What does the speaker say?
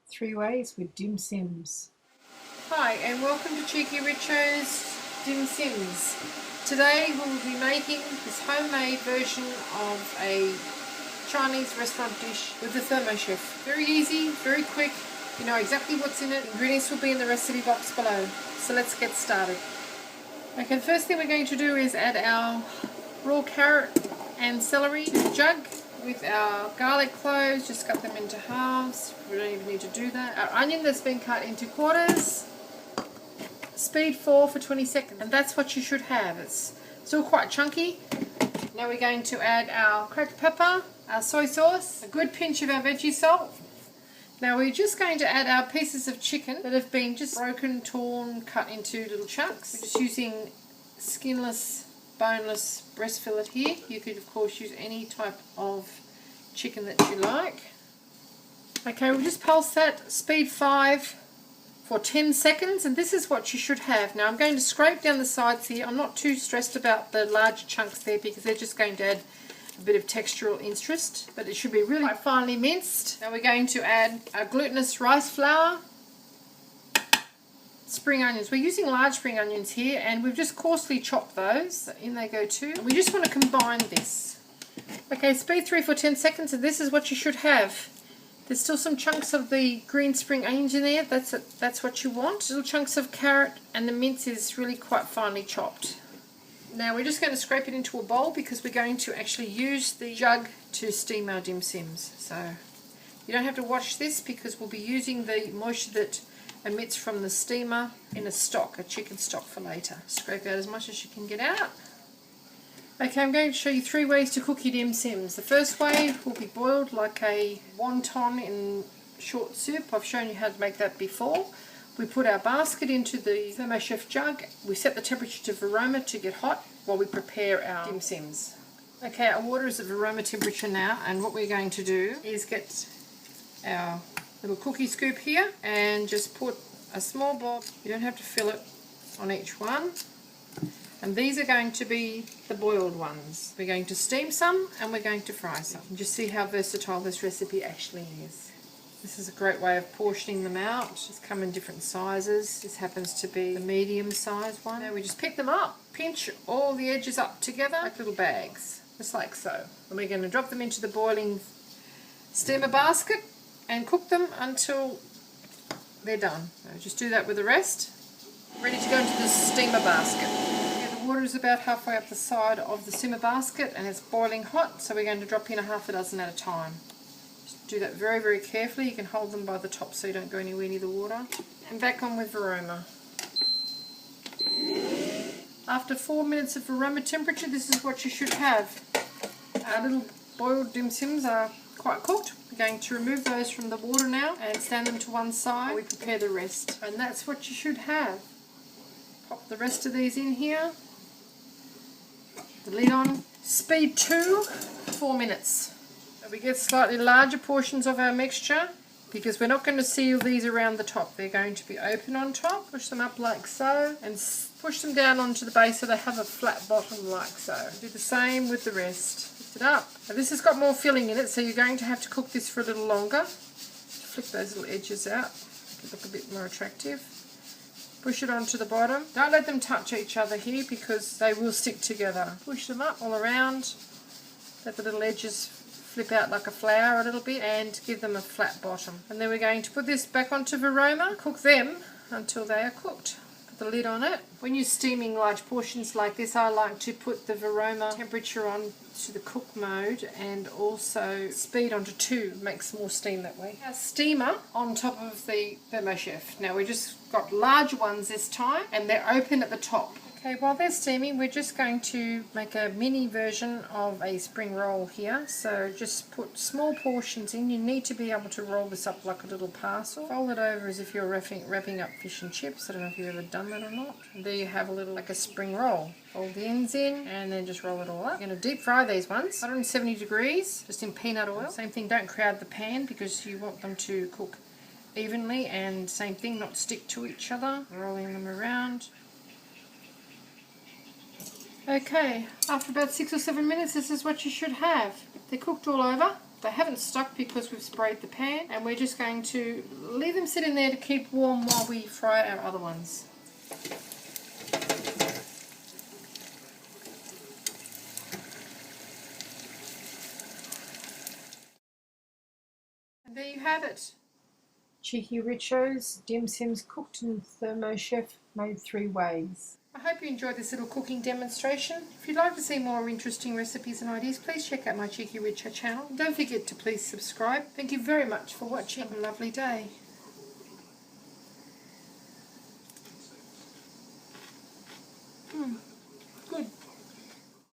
3 ways with dim sims. Hi and welcome to cheekyricho's dim sims. Today we'll be making this homemade version of a Chinese restaurant dish with the Thermochef. Very easy, very quick, you know exactly what's in it. Ingredients will be in the recipe box below. So let's get started. Okay, the first thing we're going to do is add our raw carrot and celery to the jug. With our garlic cloves, just cut them into halves. We don't even need to do that. Our onion that's been cut into quarters. Speed 4 for 20 seconds. And that's what you should have. It's still quite chunky. Now we're going to add our cracked pepper, our soy sauce, a good pinch of our veggie salt. Now we're just going to add our pieces of chicken that have been just broken, torn, cut into little chunks. We're just using skinless, boneless breast fillet here. You could of course use any type of chicken that you like. Okay, we'll just pulse that, speed 5 for 10 seconds, and this is what you should have. Now I'm going to scrape down the sides here. I'm not too stressed about the larger chunks there because they're just going to add a bit of textural interest, but it should be really quite finely minced. Now we're going to add our glutinous rice flour, spring onions. We're using large spring onions here and we've just coarsely chopped those. So in they go too. And we just want to combine this. Okay, speed 3 for 10 seconds, and this is what you should have. There's still some chunks of the green spring onions in there. That's what you want. Little chunks of carrot, and the mince is really quite finely chopped. Now we're just going to scrape it into a bowl because we're going to actually use the jug to steam our dim sims. So you don't have to watch this because we'll be using the moisture that emits from the steamer in a stock, a chicken stock for later. Scrape out as much as you can get out. Okay, I'm going to show you 3 ways to cook your dim sims. The first way will be boiled like a wonton in short soup. I've shown you how to make that before. We put our basket into the ThermoChef jug. We set the temperature to Veroma to get hot while we prepare our dim sims. Okay, our water is at Veroma temperature now, and what we're going to do is get our little cookie scoop here and just put a small bowl. You don't have to fill it on each one. And these are going to be the boiled ones. We're going to steam some and we're going to fry some. And just see how versatile this recipe actually is. This is a great way of portioning them out. Just come in different sizes. This happens to be the medium size one. Now we just pick them up, pinch all the edges up together like little bags, just like so. And we're going to drop them into the boiling steamer basket and cook them until they're done. So just do that with the rest. Ready to go into the steamer basket. The water is about halfway up the side of the simmer basket and it's boiling hot, so we're going to drop in a half a dozen at a time. Just do that very, very carefully. You can hold them by the top so you don't go anywhere near the water. And back on with Veroma. After 4 minutes of Veroma temperature, this is what you should have. Our little boiled dim sims are quite cooked. We're going to remove those from the water now and stand them to one side while we prepare the rest. And that's what you should have. Pop the rest of these in here. The lid on. Speed 2, 4 minutes. So we get slightly larger portions of our mixture because we're not going to seal these around the top. They're going to be open on top. Push them up like so and push them down onto the base so they have a flat bottom like so. Do the same with the rest. Lift it up. Now this has got more filling in it, so you're going to have to cook this for a little longer. Flick those little edges out. Make it look a bit more attractive. Push it onto the bottom. Don't let them touch each other here because they will stick together. Push them up all around. Let the little edges flip out like a flower a little bit and give them a flat bottom. And then we're going to put this back onto Veroma. Cook them until they are cooked. Put the lid on it. When you're steaming large portions like this, I like to put the Veroma temperature on to the cook mode and also speed onto 2. Makes more steam that way. Our steamer on top of the ThermoChef. Now we just got larger ones this time and they're open at the top. Okay, while they're steaming, we're just going to make a mini version of a spring roll here. So just put small portions in. You need to be able to roll this up like a little parcel. Fold it over as if you're wrapping up fish and chips. I don't know if you've ever done that or not. And there you have a little like a spring roll. Fold the ends in and then just roll it all up. You're going to deep fry these ones, 170 degrees, just in peanut oil. Same thing, don't crowd the pan because you want them to cook evenly, and same thing, not stick to each other. Rolling them around. Okay, after about 6 or 7 minutes, this is what you should have. They're cooked all over. They haven't stuck because we've sprayed the pan, and we're just going to leave them sit in there to keep warm while we fry our other ones. And there you have it. Cheekyricho's dim sims cooked in Thermochef, made 3 ways. I hope you enjoyed this little cooking demonstration. If you'd like to see more interesting recipes and ideas, please check out my Cheeky Richo channel. And don't forget to please subscribe. Thank you very much for watching. Have a lovely day.